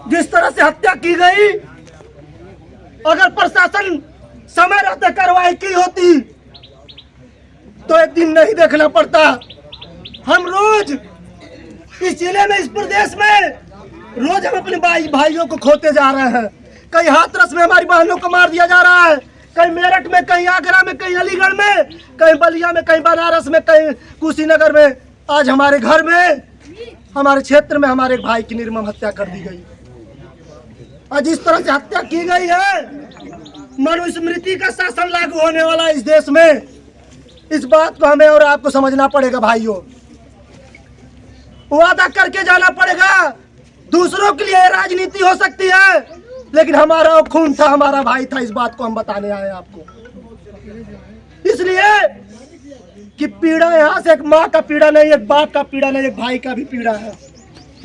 जिस तरह से हत्या की गई, अगर प्रशासन समय रहते कार्रवाई की होती तो एक दिन नहीं देखना पड़ता। हम रोज इस जिले में, इस प्रदेश में रोज हम अपने भाइयों को खोते जा रहे हैं। कहीं हाथरस में हमारी बहनों को मार दिया जा रहा है, कहीं मेरठ में, कहीं आगरा में, कहीं अलीगढ़ में, कहीं बलिया में, कहीं बनारस में, कहीं कुशीनगर में। आज हमारे घर में, हमारे क्षेत्र में हमारे भाई की निर्मम हत्या कर दी गई। आज इस तरह से हत्या की गई है, मनुस्मृति का शासन लागू होने वाला इस देश में। इस बात को हमें और आपको समझना पड़ेगा भाइयों। वादा करके जाना पड़ेगा। दूसरों के लिए राजनीति हो सकती है, लेकिन हमारा खून था, हमारा भाई था। इस बात को हम बताने आए आपको, इसलिए कि पीड़ा यहाँ से एक माँ का पीड़ा नहीं, एक बाप का पीड़ा नहीं, एक भाई का भी पीड़ा है।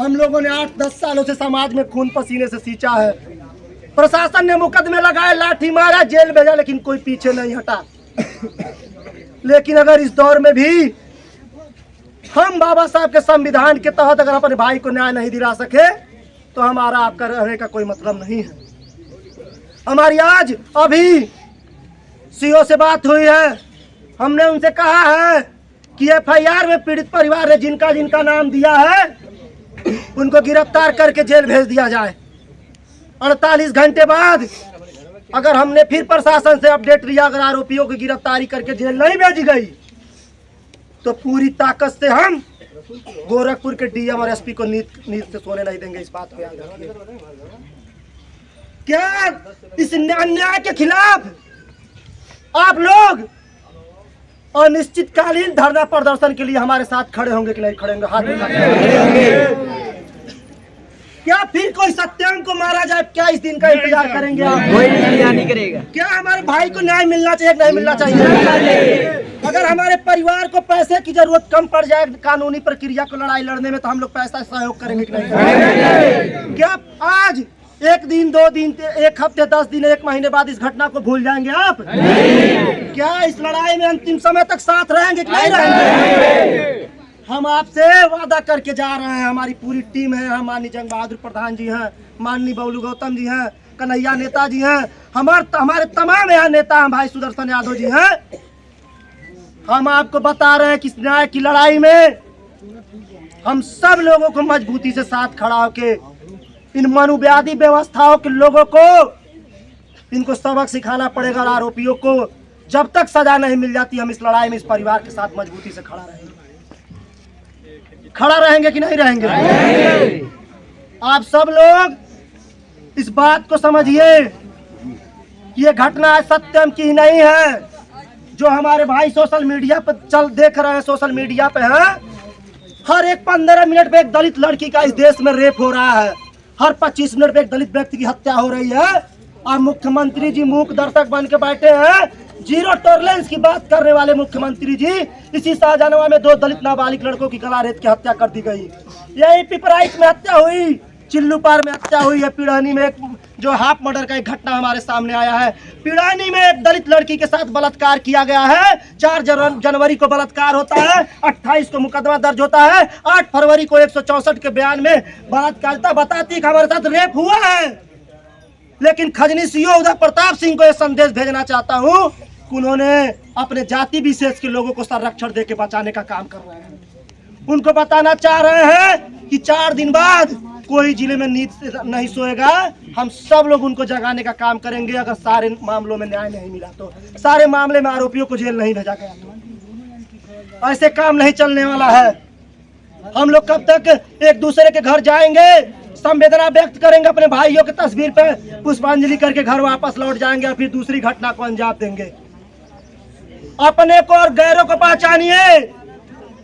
हम लोगों ने 8-10 सालों से समाज में खून पसीने से सींचा है। प्रशासन ने मुकदमे लगाए, लाठी मारा, जेल भेजा, लेकिन कोई पीछे नहीं हटा। लेकिन अगर इस दौर में भी हम बाबा साहब के संविधान के तहत अगर अपने भाई को न्याय नहीं दिला सके तो हमारा आपका रहने का कोई मतलब नहीं है। हमारी आज अभी सीओ से बात हुई है। हमने उनसे कहा है कि एफआईआर में पीड़ित परिवार ने जिनका जिनका नाम दिया है उनको गिरफ्तार करके जेल भेज दिया जाए। 48 घंटे बाद अगर हमने फिर प्रशासन से अपडेट लिया, अगर आरोपियों की गिरफ्तारी करके जेल नहीं भेजी गई तो पूरी ताकत से हम गोरखपुर के डीएम और एसपी को नींद से सोने नहीं देंगे। इस बात को याद रखिए। क्या इस अन्याय के खिलाफ आप लोग अनिश्चितकालीन धरना प्रदर्शन के लिए हमारे साथ खड़े होंगे कि नहीं खड़े होंगे? हाथ उठाएं। क्या फिर कोई सत्यम को मारा जाए? क्या इस दिन का इंतजार करेंगे आप? कोई नहीं करेगा। क्या हमारे भाई को न्याय मिलना चाहिए, नहीं मिलना चाहिए? अगर हमारे परिवार को पैसे की जरूरत कम पड़ जाए कानूनी प्रक्रिया को लड़ाई लड़ने में, तो हम लोग पैसा सहयोग करेंगे कि नहीं? क्या आज एक दिन, 2 दिन, 1 हफ्ते, 10 दिन, 1 महीने बाद इस घटना को भूल जाएंगे आप? क्या इस लड़ाई में अंतिम समय तक साथ रहेंगे कि नहीं रहेंगे? हम आपसे वादा करके जा रहे हैं। हमारी पूरी टीम है। हम माननीय जंग बहादुर प्रधान जी हैं, माननीय बबलू गौतम जी हैं, कन्हैया नेता जी हैं, हमारे तमाम यहाँ नेता हैं, भाई सुदर्शन यादव जी हैं। हम आपको बता रहे हैं कि इस न्याय की लड़ाई में हम सब लोगों को मजबूती से साथ खड़ा होके इन मनुवादी व्यवस्थाओं के लोगों को इनको सबक सिखाना पड़ेगा। और आरोपियों को जब तक सजा नहीं मिल जाती, हम इस लड़ाई में इस परिवार के साथ मजबूती से खड़ा रहेंगे। खड़ा रहेंगे कि नहीं रहेंगे? आप सब लोग इस बात को समझिए कि ये घटना सत्यम की नहीं है। जो हमारे भाई सोशल मीडिया पर देख रहे हैं, सोशल मीडिया पे है, हर एक 15 मिनट पे एक दलित लड़की का इस देश में रेप हो रहा है। हर 25 मिनट पे एक दलित व्यक्ति की हत्या हो रही है। और मुख्यमंत्री जी मूक दर्शक बन के बैठे हैं। जीरो टॉलरेंस की बात करने वाले मुख्यमंत्री जी, इसी शाहजहां में 2 दलित नाबालिग लड़कों की गला रेत की हत्या कर दी गई। यही पिपराइच में हत्या हुई, चिल्लूपार में हत्या हुई है, पिड़ानी में एक जो हाफ मर्डर का एक घटना हमारे सामने आया है। पिड़ानी में एक दलित लड़की के साथ बलात्कार किया गया है। 4 जनवरी को बलात्कार होता है, 28 को मुकदमा दर्ज होता है, 8 फरवरी को 164 के बयान में बलात्कारिता बताती है कि हमारे साथ रेप हुआ है। लेकिन खजनी सीओ उदय प्रताप सिंह को यह संदेश भेजना चाहता हूँ कि उन्होंने अपने जाति विशेष के लोगों को संरक्षण देके बचाने का काम कर रहे हैं। उनको बताना चाह रहे हैं कि 4 दिन बाद कोई जिले में नींद से नहीं सोएगा। हम सब लोग उनको जगाने का काम करेंगे। अगर सारे मामलों में न्याय नहीं मिला तो, सारे मामले में आरोपियों को जेल नहीं भेजा गया तो ऐसे काम नहीं चलने वाला है। हम लोग कब तक एक दूसरे के घर जाएंगे, संवेदना व्यक्त करेंगे, अपने भाइयों की तस्वीर पे पुष्पांजलि करके घर वापस लौट जाएंगे और फिर दूसरी घटना को अंजाम देंगे। अपने को और गैरों को पहचानिए।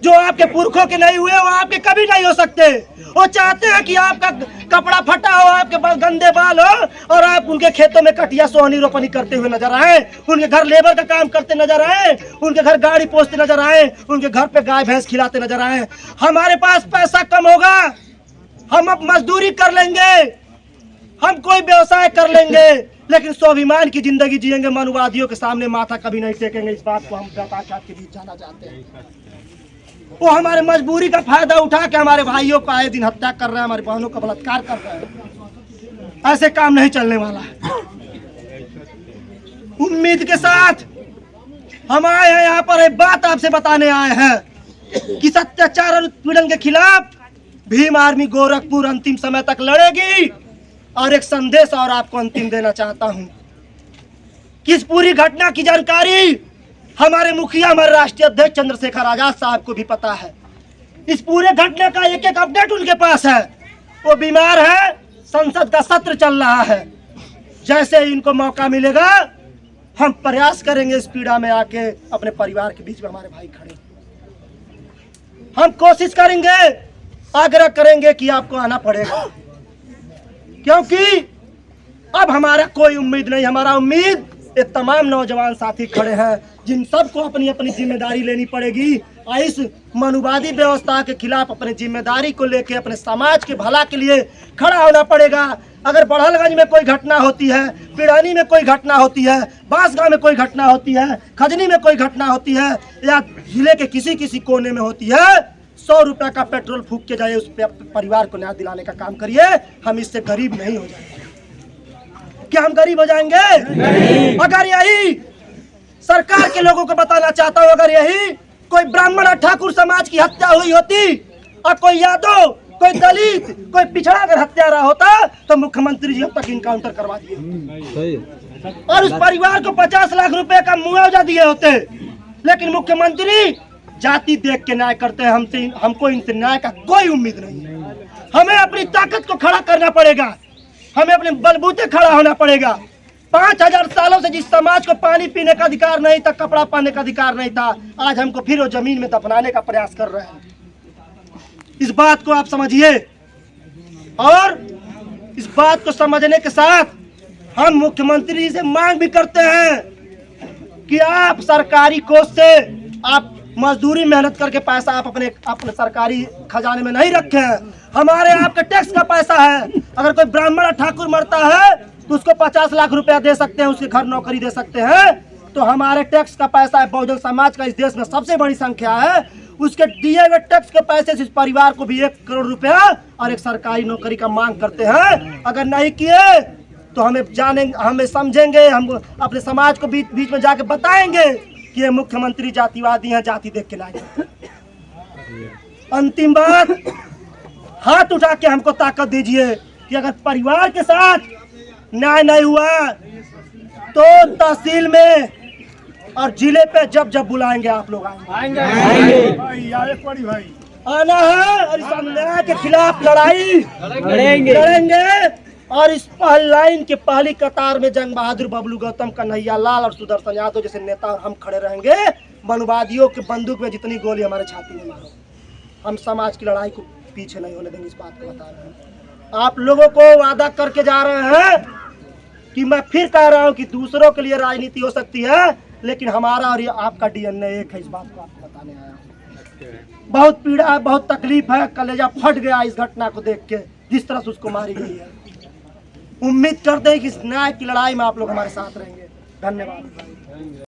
जो आपके पुरखों के नहीं हुए वो आपके कभी नहीं हो सकते। वो चाहते हैं कि आपका कपड़ा फटा हो, आपके पास गंदे बाल हो और आप उनके खेतों में कटिया सोहनी रोपनी करते हुए नजर आए, उनके घर लेबर का काम करते नजर आए, उनके घर गाड़ी पोंछते नजर आए, उनके घर पे गाय भैंस खिलाते नजर आए। हमारे पास पैसा कम होगा, हम अब मजदूरी कर लेंगे, हम कोई व्यवसाय कर लेंगे, लेकिन स्वाभिमान की जिंदगी जिएंगे। मनुवादियों के सामने माथा कभी नहीं टेकेंगे। इस बात को हम के बीच जाना चाहते हैं। वो हमारे मजबूरी का फायदा उठा के हमारे भाइयों को आए दिन हत्या कर रहे हैं, हमारी बहनों का बलात्कार कर रहे हैं। ऐसे काम नहीं चलने वाला है। उम्मीद के साथ हम आए हैं यहाँ पर, एक बात आपसे बताने आए हैं कि अत्याचार और उत्पीड़न के खिलाफ भीम आर्मी गोरखपुर अंतिम समय तक लड़ेगी। और एक संदेश और आपको अंतिम देना चाहता हूँ कि इस पूरी घटना की जानकारी हमारे मुखिया, हमारे राष्ट्रीय अध्यक्ष चंद्रशेखर आजाद साहब को भी पता है। इस पूरे घटना का एक एक अपडेट उनके पास है। वो बीमार है, संसद का सत्र चल रहा है। जैसे ही इनको मौका मिलेगा हम प्रयास करेंगे इस पीड़ा में आके अपने परिवार के बीच में हमारे भाई खड़े। हम कोशिश करेंगे, आग्रह करेंगे कि आपको आना पड़ेगा, क्योंकि अब हमारा कोई उम्मीद नहीं। हमारा उम्मीद ये तमाम नौजवान साथी खड़े हैं जिन सबको अपनी अपनी जिम्मेदारी लेनी पड़ेगी और इस मनुवादी व्यवस्था के खिलाफ अपनी जिम्मेदारी को लेके अपने समाज के भला के लिए खड़ा होना पड़ेगा। अगर बड़हलगंज में कोई घटना होती है, पिड़ानी में कोई घटना होती है, बांसगांव में कोई घटना होती है, खजनी में कोई घटना होती है या जिले के किसी किसी कोने में होती है, 100 रुपये का पेट्रोल फूंक के जाए उस परिवार को न्याय दिलाने का काम करिए। हम इससे गरीब नहीं हो जाएंगे। क्या हम गरीब हो जाएंगे? नहीं। अगर यही सरकार के लोगों को बताना चाहता हूँ, अगर यही कोई ब्राह्मण ठाकुर समाज की हत्या हुई होती और कोई यादव, कोई दलित, कोई पिछड़ा अगर हत्यारा होता तो मुख्यमंत्री जी अब तक इनकाउंटर करवा दिए और उस परिवार को 50 लाख रुपए का मुआवजा दिए होते। लेकिन मुख्यमंत्री जाति देख के न्याय करते हैं। हमको इनसे न्याय का कोई उम्मीद नहीं है। हमें अपनी ताकत को खड़ा करना पड़ेगा, हमें अपने बलबूते खड़ा होना पड़ेगा। 5000 सालों से जिस समाज को पानी पीने का अधिकार नहीं था, कपड़ा पहनने का अधिकार नहीं था, आज हमको फिर वो जमीन में दफनाने का प्रयास कर रहे हैं। इस बात को आप समझिए और इस बात को समझने के साथ हम मुख्यमंत्री जी से मांग भी करते हैं कि आप सरकारी कोष से आप मजदूरी मेहनत करके पैसा आप अपने सरकारी खजाने में नहीं रखे हैं। हमारे आपके टैक्स का पैसा है। अगर कोई ब्राह्मण ठाकुर मरता है तो उसको 50 लाख रुपया दे सकते हैं, उसके घर नौकरी दे सकते हैं। तो हमारे टैक्स का पैसा है, बहुजन समाज का इस देश में सबसे बड़ी संख्या है, उसके दिए हुए टैक्स के पैसे से इस परिवार को भी 1 करोड़ रुपया और एक सरकारी नौकरी का मांग करते हैं। अगर नहीं किए तो हमें समझेंगे, हम अपने समाज को बीच में जाके बताएंगे कि ये मुख्यमंत्री जातिवादी हैं, जाति देख के लाए। अंतिम बात, हाथ उठा के हमको ताकत दीजिए कि अगर परिवार के साथ न्याय नहीं हुआ तो तहसील में और जिले पे जब जब बुलाएंगे आप लोग आएंगे। आना है और इस अन्याय के खिलाफ लड़ाई लड़ेंगे। और इस पहली लाइन के पहली कतार में जंग बहादुर, बबलू गौतम, कन्हैया लाल और सुदर्शन यादव जैसे नेता और हम खड़े रहेंगे। मनुवादियों के बंदूक में जितनी गोली हमारे छाती में मारो, हम समाज की लड़ाई को पीछे नहीं होने देंगे। इस बात को बता रहे हैं। आप लोगों को वादा करके जा रहे हैं कि मैं फिर कह रहा हूं कि दूसरों के लिए राजनीति हो सकती है, लेकिन हमारा और ये आपका डीएनए एक है। इस बात को आपको बताने आया हूं। बहुत पीड़ा है, बहुत तकलीफ है, कलेजा फट गया इस घटना को देख के, जिस तरह से उसको मारी गई है। उम्मीद करते हैं कि इस न्याय की लड़ाई में आप लोग हमारे साथ रहेंगे। धन्यवाद।